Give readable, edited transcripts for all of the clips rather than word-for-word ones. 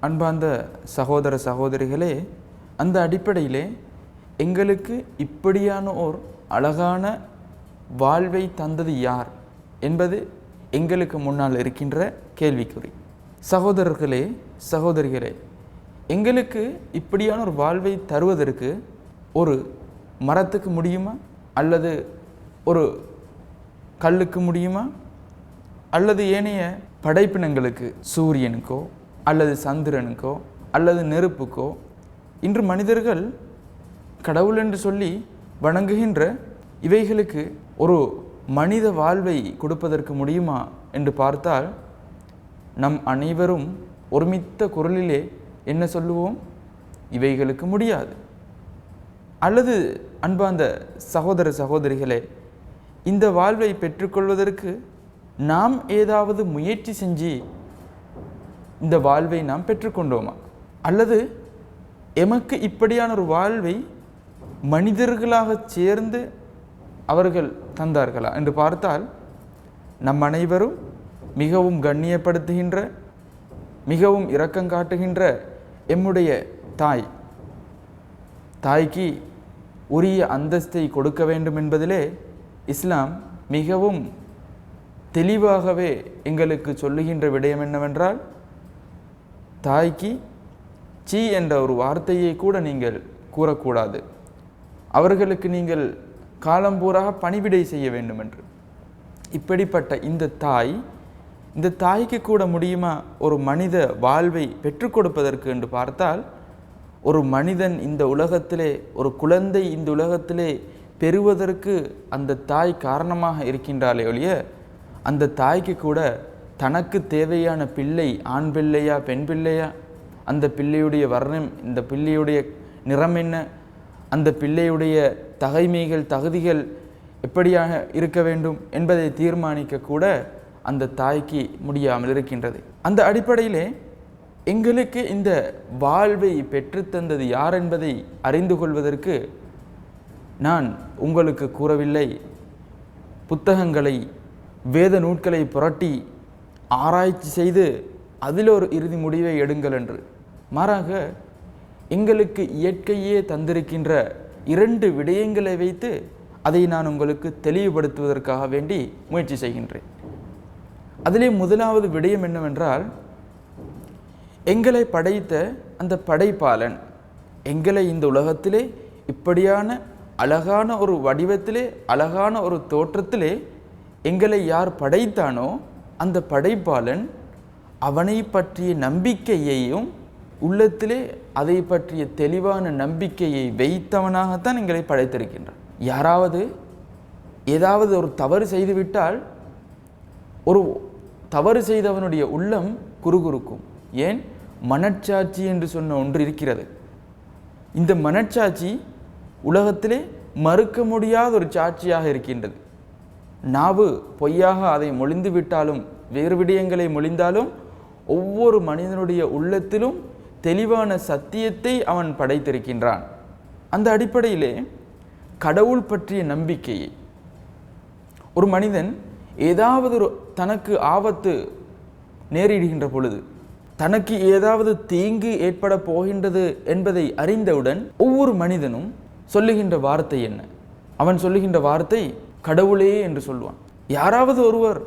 அன்பார்ந்த சகோதர சகோதரிகளே, அந்த அடிப்படையிலே எங்களுக்கு இப்படியான ஓர் அழகான வாழ்வை தந்தது யார் என்பது எங்களுக்கு முன்னால் இருக்கின்ற கேள்விக்குறி. சகோதரர்களே, சகோதரிகளே, எங்களுக்கு இப்படியான ஒரு வாழ்வை தருவதற்கு ஒரு மரத்துக்கு முடியுமா, அல்லது ஒரு கல்லுக்கு முடியுமா, அல்லது ஏனைய படைப்பினங்களுக்கு, சூரியனுக்கோ அல்லது சந்திரனுக்கோ அல்லது நெருப்புக்கோ, இன்று மனிதர்கள் கடவுள் என்று சொல்லி வணங்குகின்ற இவைகளுக்கு ஒரு மனித வாழ்வை கொடுப்பதற்கு முடியுமா என்று பார்த்தால், நம் அனைவரும் ஒருமித்த குரலிலே என்ன சொல்லுவோம்? இவைகளுக்கு முடியாது. அல்லது அன்பார்ந்த சகோதர சகோதரிகளே, இந்த வாழ்வை பெற்றுக்கொள்வதற்கு நாம் ஏதாவது முயற்சி செஞ்சு இந்த வாழ்வை நாம் பெற்றுக்கொண்டோமா? அல்லது எமக்கு இப்படியான ஒரு வாழ்வை மனிதர்களாக சேர்ந்து அவர்கள் தந்தார்களா என்று பார்த்தால், நம் அனைவரும் மிகவும் கண்ணியப்படுத்துகின்ற, மிகவும் இரக்கம் காட்டுகின்ற எம்முடைய தாய்க்கு உரிய அந்தஸ்தை கொடுக்க வேண்டும் என்பதிலே இஸ்லாம் மிகவும் தெளிவாகவே எங்களுக்கு சொல்லுகின்ற விடயம் என்னவென்றால், தாய்க்கு சீ என்ற ஒரு வார்த்தையை கூட நீங்கள் கூறக்கூடாது, அவர்களுக்கு நீங்கள் காலம்பூராக பணிவிடை செய்ய வேண்டும் என்று. இப்படிப்பட்ட இந்த தாய்க்கு கூட முடியுமா ஒரு மனித வாழ்வை பெற்றுக் கொடுப்பதற்கு என்று பார்த்தால், ஒரு மனிதன் இந்த உலகத்திலே, ஒரு குழந்தை இந்த உலகத்திலே பெறுவதற்கு அந்த தாய் காரணமாக இருக்கின்றாலே ஒழிய, அந்த தாய்க்கு கூட தனக்கு தேவையான பிள்ளை ஆண் பிள்ளையா பெண் பிள்ளையா, அந்த பிள்ளையுடைய வர்ணம், இந்த பிள்ளையுடைய நிறம் என்ன, அந்த பிள்ளையுடைய தகைமைகள் தகுதிகள் எப்படியாக இருக்க வேண்டும் என்பதை தீர்மானிக்க கூட அந்த தாய்க்கு முடியாமல் இருக்கின்றது. அந்த அடிப்படையிலே எங்களுக்கு இந்த வாழ்வை பெற்றுத்தந்தது யார் என்பதை அறிந்து கொள்வதற்கு நான் உங்களுக்கு கூறவில்லை புத்தகங்களை, வேத நூட்களை புரட்டி ஆராய்ச்சி செய்து அதில் ஒரு இறுதி முடிவை எடுங்கள் என்று. மாறாக எங்களுக்கு இயற்கையே தந்திருக்கின்ற 2 விடயங்களை வைத்து அதை நான் உங்களுக்கு தெளிவுபடுத்துவதற்காக வேண்டி முயற்சி செய்கின்றேன். அதிலே முதலாவது விடயம் என்னவென்றால், எங்களை படைத்த அந்த படைப்பாளன் எங்களை இந்த உலகத்திலே இப்படியான அழகான ஒரு வடிவத்திலே, அழகான ஒரு தோற்றத்திலே எங்களை யார் படைத்தானோ அந்த படைப்பாளன் அவனை பற்றிய நம்பிக்கையையும் உள்ளத்திலே அதை பற்றிய தெளிவான நம்பிக்கையை வைத்தவனாகத்தான் எங்களை படைத்திருக்கின்றான். யாராவது ஏதாவது ஒரு தவறு செய்துவிட்டால், ஒரு தவறு செய்தவனுடைய உள்ளம் குறுகுறுக்கும். ஏன்? மனச்சாட்சி என்று சொன்ன ஒன்று இருக்கிறது. இந்த மனச்சாட்சி உலகத்திலே மறுக்க முடியாத ஒரு சாட்சியாக இருக்கின்றது. நாவு பொய்யாக அதை மொழிந்து விட்டாலும், வேறு விடயங்களை மொழிந்தாலும், ஒவ்வொரு மனிதனுடைய உள்ளத்திலும் தெளிவான சத்தியத்தை அவன் படைத்திருக்கின்றான். அந்த அடிப்படையிலே கடவுள் பற்றிய நம்பிக்கையை ஒரு மனிதன் ஏதாவது ஒரு தனக்கு ஆபத்து நேரிடுகின்ற பொழுது, தனக்கு ஏதாவது தீங்கு ஏற்பட போகின்றது என்பதை அறிந்தவுடன் ஒவ்வொரு மனிதனும் சொல்லுகின்ற வார்த்தை என்ன? அவன் சொல்லுகின்ற வார்த்தை கடவுளே என்று சொல்லுவான். யாராவது ஒருவர்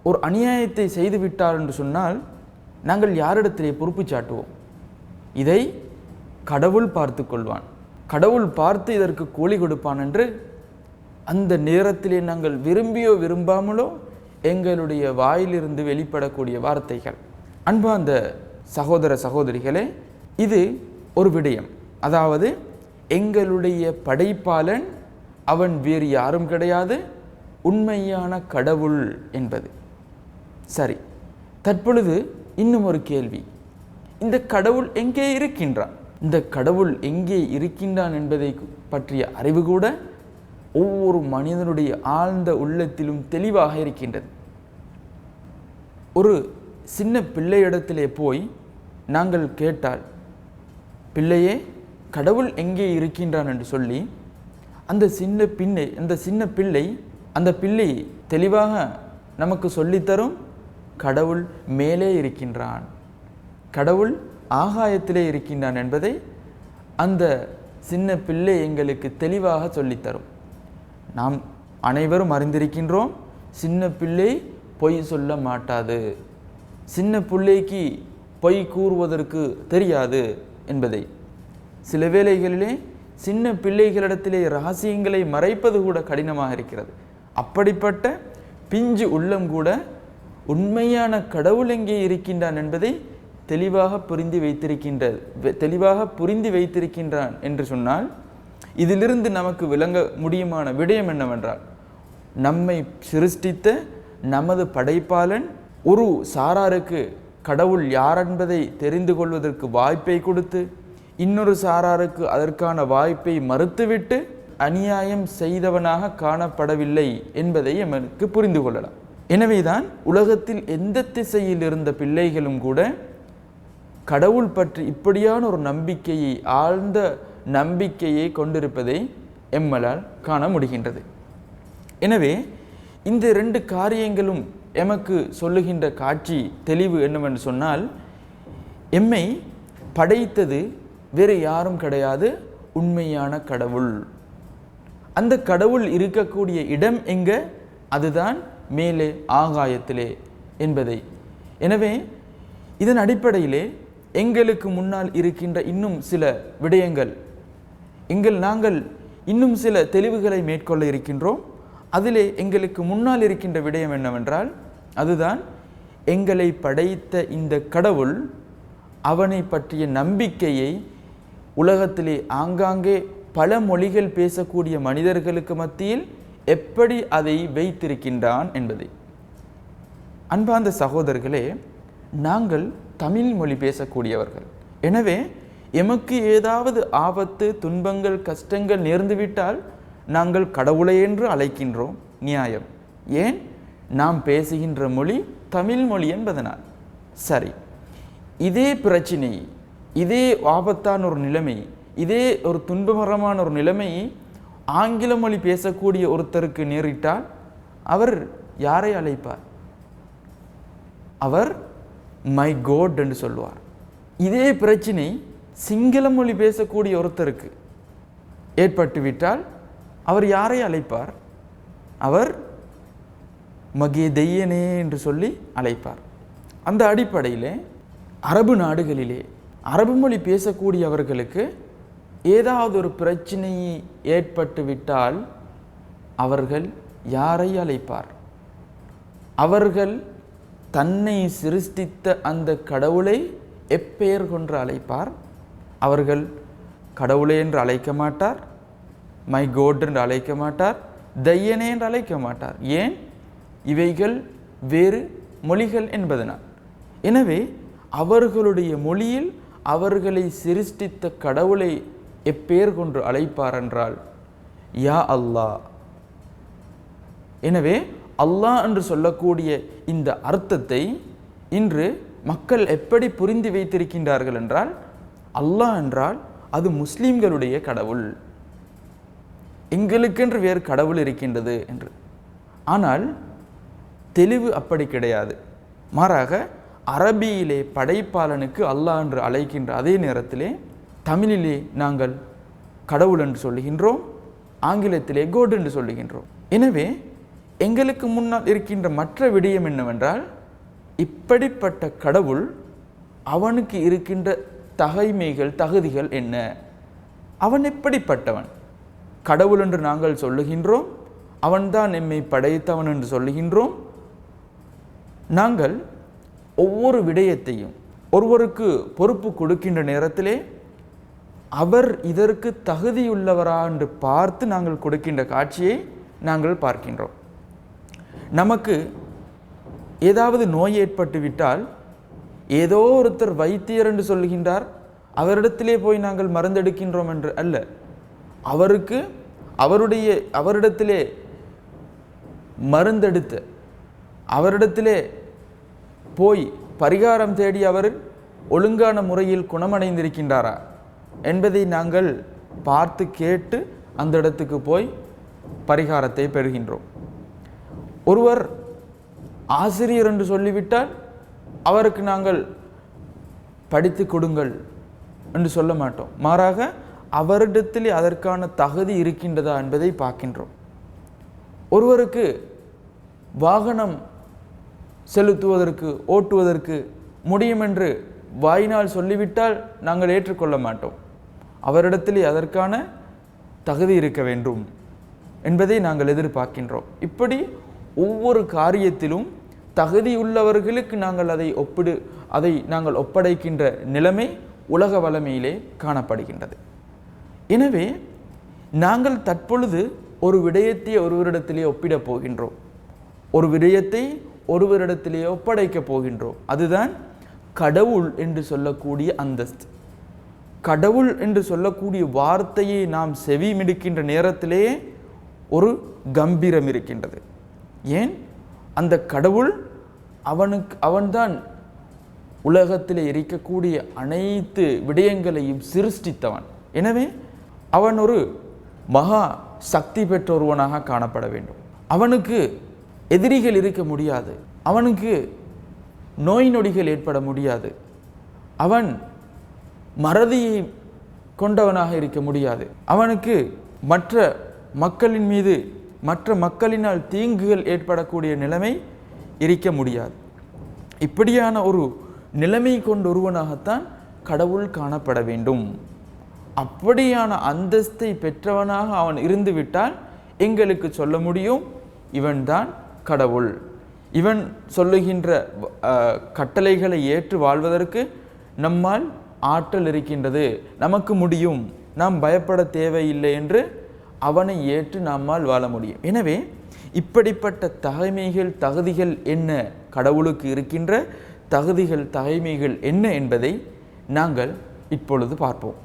ஒரு அநியாயத்தை செய்து விட்டார் என்று சொன்னால் நாங்கள் யாரிடத்திலே பொறுப்பு சாட்டுவோம்? இதை கடவுள் பார்த்து கொள்வான், கடவுள் பார்த்து இதற்கு கூலி கொடுப்பான் என்று அந்த நேரத்திலே நாங்கள் விரும்பியோ விரும்பாமலோ எங்களுடைய வாயிலிருந்து வெளிப்படக்கூடிய வார்த்தைகள். அன்பார்ந்த சகோதர சகோதரிகளே, இது ஒரு விடயம். அதாவது எங்களுடைய படைப்பாளன் அவன் வேறு யாரும் கிடையாது, உண்மையான கடவுள் என்பது. சரி, தற்பொழுது இன்னும் ஒரு கேள்வி. இந்த கடவுள் எங்கே இருக்கின்றான்? இந்த கடவுள் எங்கே இருக்கின்றான் என்பதை பற்றிய அறிவு கூட ஒவ்வொரு மனிதனுடைய ஆழ்ந்த உள்ளத்திலும் தெளிவாக இருக்கின்றது. ஒரு சின்ன பிள்ளையிடத்திலே போய் நாங்கள் கேட்டால், பிள்ளையே கடவுள் எங்கே இருக்கின்றான் என்று சொல்லி அந்த சின்ன பிள்ளை தெளிவாக நமக்கு சொல்லித்தரும், கடவுள் மேலே இருக்கின்றான், கடவுள் ஆகாயத்திலே இருக்கின்றான் என்பதை அந்த சின்ன பிள்ளை எங்களுக்கு தெளிவாக சொல்லித்தரும். நாம் அனைவரும் அறிந்திருக்கின்றோம், சின்ன பிள்ளை பொய் சொல்ல மாட்டாது, சின்ன பிள்ளைக்கு பொய் கூறுவதற்கு தெரியாது என்பதை. சில வேளைகளிலே சின்ன பிள்ளைகளிடத்திலே ரகசியங்களை மறைப்பது கூட கடினமாக இருக்கிறது. அப்படிப்பட்ட பிஞ்சு உள்ளம் கூட உண்மையான கடவுள் எங்கே இருக்கின்றான் என்பதை தெளிவாக புரிந்து வைத்திருக்கின்றான் என்று சொன்னால், இதிலிருந்து நமக்கு விளங்க முடியுமான விடயம் என்னவென்றால், நம்மை சிருஷ்டித்த நமது படைப்பாளன் ஒரு சாராருக்கு கடவுள் யார் என்பதை தெரிந்து கொள்வதற்கு வாய்ப்பை கொடுத்து, இன்னொரு சாராருக்கு அதற்கான வாய்ப்பை மறுத்துவிட்டு அநியாயம் செய்தவனாக காணப்படவில்லை என்பதை நமக்கு புரிந்து கொள்ளலாம். எனவேதான் உலகத்தில் எந்த திசையில் இருந்த பிள்ளைகளும் கூட கடவுள் பற்றி இப்படியான ஒரு நம்பிக்கையை, ஆழ்ந்த நம்பிக்கையை கொண்டிருப்பதை எம்மலால் காண முடிகின்றது. எனவே இந்த 2 காரியங்களும் எமக்கு சொல்லுகின்ற காட்சி தெளிவு என்னவென்று சொன்னால், எம்மை படைத்தது வேறு யாரும் கிடையாது, உண்மையான கடவுள். அந்த கடவுள் இருக்கக்கூடிய இடம் எங்க? அதுதான் மேலே ஆகாயத்திலே என்பதை. எனவே இதன் அடிப்படையிலே எங்களுக்கு முன்னால் இருக்கின்ற இன்னும் சில விடயங்கள், நாங்கள் இன்னும் சில தெளிவுகளை மேற்கொள்ள இருக்கின்றோம். அதிலே எங்களுக்கு முன்னால் இருக்கின்ற விடயம் என்னவென்றால், அதுதான் எங்களை படைத்த இந்த கடவுள் அவனை பற்றிய நம்பிக்கையை உலகத்திலே ஆங்காங்கே பல மொழிகள் பேசக்கூடிய மனிதர்களுக்கு மத்தியில் எப்படி அதை வைத்திருக்கின்றான் என்பதை. அன்பார்ந்த சகோதரர்களே, நாங்கள் தமிழ் மொழி பேசக்கூடியவர்கள். எனவே எமக்கு ஏதாவது ஆபத்து, துன்பங்கள், கஷ்டங்கள் நேர்ந்துவிட்டால் நாங்கள் கடவுளை என்று அழைக்கின்றோம். நியாயம். ஏன்? நாம் பேசுகின்ற மொழி தமிழ் மொழி என்பதனால். சரி, இதே பிரச்சினை, இதே ஆபத்தான ஒரு நிலைமை, இதே ஒரு துன்பகரமான ஒரு நிலைமையை ஆங்கில மொழி பேசக்கூடிய ஒருத்தருக்கு நேரிட்டால் அவர் யாரை அழைப்பார்? அவர் மை கோட் என்று சொல்வார். இதே பிரச்சினை சிங்கள மொழி பேசக்கூடிய ஒருத்தருக்கு ஏற்பட்டுவிட்டால் அவர் யாரை அழைப்பார்? அவர் மகே தெய்யனே என்று சொல்லி அழைப்பார். அந்த அடிப்படையிலே அரபு நாடுகளிலே அரபு மொழி பேசக்கூடியவர்களுக்கு ஏதாவது ஒரு பிரச்சனை ஏற்பட்டுவிட்டால் அவர்கள் யாரை அழைப்பார்? அவர்கள் தன்னை சிருஷ்டித்த அந்த கடவுளை எப்பெயர் கொன்று அழைப்பார்? அவர்கள் கடவுளே என்று அழைக்க மாட்டார், மை கோட் என்று அழைக்க மாட்டார், தெய்யனே என்று அழைக்க மாட்டார். ஏன்? இவைகள் வேறு மொழிகள் என்பதனால். எனவே அவர்களுடைய மொழியில் அவர்களை சிருஷ்டித்த கடவுளை எப்பெயர் கொன்று அழைப்பார் என்றால் யா அல்லாஹ். எனவே அல்லாஹ் என்று சொல்லக்கூடிய இந்த அர்த்தத்தை இன்று மக்கள் எப்படி புரிந்து வைத்திருக்கின்றார்கள் என்றால், அல்லாஹ் என்றால் அது முஸ்லிம்களுடைய கடவுள், எங்களுக்கென்று வேறு கடவுள் இருக்கின்றது என்று. ஆனால் தெளிவு அப்படி கிடையாது. மாறாக அரபியிலே படைப்பாளனுக்கு அல்லாஹ் என்று அழைக்கின்ற அதே நேரத்திலே தமிழிலே நாங்கள் கடவுள் என்று சொல்லுகின்றோம், ஆங்கிலத்திலே கோட் என்று சொல்லுகின்றோம். எனவே எங்களுக்கு முன்னால் இருக்கின்ற மற்ற விடயம் என்னவென்றால், இப்படிப்பட்ட கடவுள் அவனுக்கு இருக்கின்ற தகைமைகள், தகுதிகள் என்ன? அவன் எப்படிப்பட்டவன்? கடவுள் என்று நாங்கள் சொல்லுகின்றோம், அவன்தான் எம்மை படைத்தவன் என்று சொல்லுகின்றோம். நாங்கள் ஒவ்வொரு விடயத்தையும் ஒருவருக்கு பொறுப்பு கொடுக்கின்ற நேரத்திலே அவர் இதற்கு தகுதியுள்ளவரா என்று பார்த்து நாங்கள் கொடுக்கின்ற காட்சியை நாங்கள் பார்க்கின்றோம். நமக்கு ஏதாவது நோய் ஏற்பட்டு விட்டால் ஏதோ ஒருத்தர் வைத்தியர் என்று சொல்லுகின்றார், அவரிடத்திலே போய் நாங்கள் மருந்தெடுக்கின்றோம் என்று அல்ல. அவருக்கு அவரிடத்திலே மருந்தெடுத்து அவரிடத்திலே போய் பரிகாரம் தேடி அவர் ஒழுங்கான முறையில் குணமடைந்திருக்கின்றாரா என்பதை நாங்கள் பார்த்து கேட்டு அந்த இடத்துக்கு போய் பரிகாரத்தை பெறுகின்றோம். ஒருவர் ஆசிரியர் என்று சொல்லிவிட்டால் அவருக்கு நாங்கள் படித்து கொடுங்கள் என்று சொல்ல மாட்டோம். மாறாக அவரிடத்தில் அதற்கான தகுதி இருக்கின்றதா என்பதை பார்க்கின்றோம். ஒருவருக்கு வாகனம் செலுத்துவதற்கு ஓட்டுவதற்கு முடியும் என்று வாயினால் சொல்லிவிட்டால் நாங்கள் ஏற்றுக்கொள்ள மாட்டோம். அவரிடத்தில் அதற்கான தகுதி இருக்க வேண்டும் என்பதை நாங்கள் எதிர்பார்க்கின்றோம். இப்படி ஒவ்வொரு காரியத்திலும் தகுதியுள்ளவர்களுக்கு நாங்கள் அதை நாங்கள் ஒப்படைக்கின்ற நிலைமை உலக வளமையிலே காணப்படுகின்றது. எனவே நாங்கள் தற்பொழுது ஒரு விடயத்தை ஒருவரிடத்திலே ஒப்பிடப் போகின்றோம், ஒரு விடயத்தை ஒருவரிடத்திலே ஒப்படைக்கப் போகின்றோம். அதுதான் கடவுள் என்று சொல்லக்கூடிய அந்தஸ்து. கடவுள் என்று சொல்லக்கூடிய வார்த்தையை நாம் செவிமிடுக்கின்ற நேரத்திலே ஒரு கம்பீரம் இருக்கின்றது. ஏன்? அந்த கடவுள் அவன்தான் உலகத்திலே இருக்கக்கூடிய அனைத்து விடயங்களையும் சிருஷ்டித்தவன். எனவே அவன் ஒரு மகா சக்தி பெற்ற ஒருவனாக காணப்பட வேண்டும். அவனுக்கு எதிரிகள் இருக்க முடியாது, அவனுக்கு நோய் நொடிகள் ஏற்பட முடியாது, அவன் மறதியை கொண்டவனாக இருக்க முடியாது, அவனுக்கு மற்ற மக்களின் மீது மற்ற மக்களினால் தீங்குகள் ஏற்படக்கூடிய நிலைமை இருக்க முடியாது. இப்படியான ஒரு நிலைமை கொண்ட ஒருவனாகத்தான் கடவுள் காணப்பட வேண்டும். அப்படியான அந்தஸ்தை பெற்றவனாக அவன் இருந்துவிட்டால் எங்களுக்கு சொல்ல முடியும், இவன்தான் கடவுள். இவன் சொல்லுகின்ற கட்டளைகளை ஏற்று வாழ்வதற்கு நம்மால் ஆற்றல் இருக்கின்றது, நமக்கு முடியும், நாம் பயப்பட தேவையில்லை என்று அவனை ஏற்று நம்மால் வாழ முடியும். எனவே இப்படிப்பட்ட தகுதிகள் என்ன, கடவுளுக்கு இருக்கின்ற தகுதிகள் தகைமைகள் என்ன என்பதை நாங்கள் இப்பொழுது பார்ப்போம்.